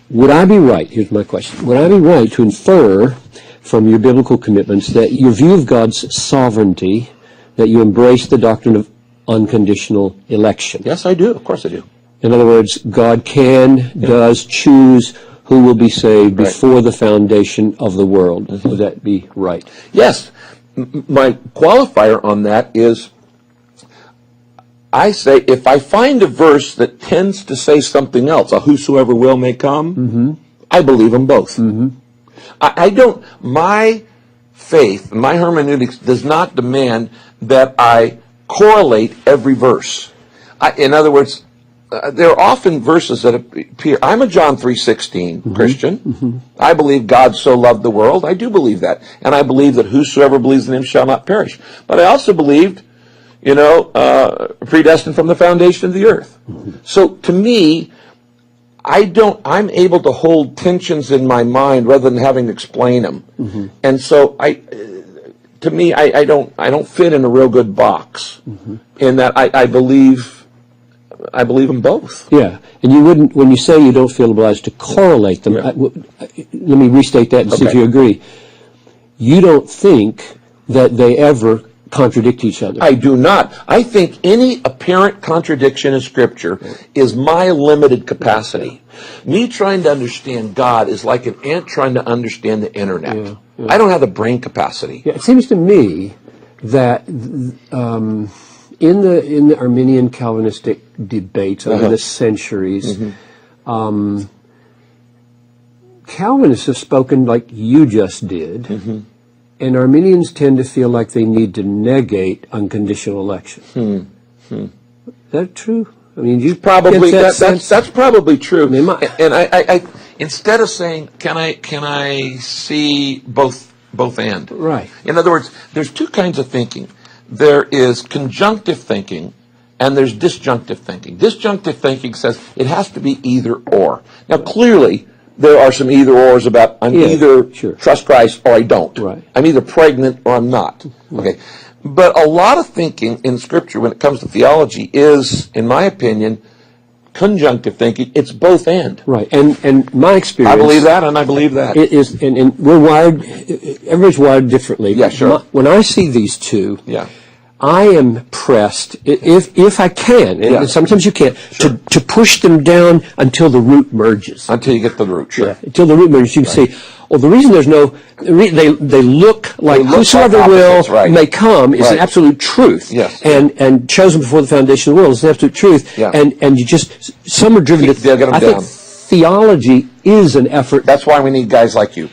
would I be right, here's my question, would I be right to infer from your biblical commitments that your view of God's sovereignty, that you embrace the doctrine of unconditional election? Yes, I do. Of course I do. In other words, God does choose who will be saved before the foundation of the world. Mm-hmm. Would that be right? Yes. My qualifier on that is, I say, if I find a verse that tends to say something else, a whosoever will may come, mm-hmm. I believe them both. Mm-hmm. I don't, my faith, my hermeneutics does not demand that I correlate every verse. In other words, there are often verses that appear. I'm a John 3:16 mm-hmm. Christian. Mm-hmm. I believe God so loved the world. I do believe that. And I believe that whosoever believes in him shall not perish. But I also believed, predestined from the foundation of the earth. Mm-hmm. So to me, I'm able to hold tensions in my mind rather than having to explain them. Mm-hmm. And so to me, I don't fit in a real good box mm-hmm. in that I believe them both. Yeah, and you wouldn't, when you say you don't feel obliged to correlate them, yeah. Let me restate that and see if you agree. You don't think that they ever contradict each other? I do not. I think any apparent contradiction in Scripture is my limited capacity. Me trying to understand God is like an ant trying to understand the internet. Yeah, yeah. I don't have the brain capacity. Yeah, it seems to me that in the Arminian Calvinistic debates over the centuries, mm-hmm. Calvinists have spoken like you just did, mm-hmm. and Arminians tend to feel like they need to negate unconditional election. Is that true? I mean, you probably that's probably true. And I instead of saying, can I see both and? Right. In other words, there's two kinds of thinking. There is conjunctive thinking, and there's disjunctive thinking. Disjunctive thinking says it has to be either or. Now, clearly, there are some either-ors about I'm either trust Christ or I don't. Right. I'm either pregnant or I'm not. Okay. But a lot of thinking in Scripture when it comes to theology is, in my opinion, conjunctive thinking. It's both and. Right. And my experience... I believe that and I believe that. It is, and we're wired, everybody's wired differently. Yeah, sure. When I see these two... Yeah. I am pressed, if I can, and sometimes you can't, to push them down until the root merges. Until you get the root, sure. Yeah, until the root merges. You can say, well, the reason there's no, they look like whosoever will may come is an absolute truth. Yes. And chosen before the foundation of the world is an absolute truth. Yeah. And you just, some are driven to, they'll get them I down. think theology is an effort. That's why we need guys like you.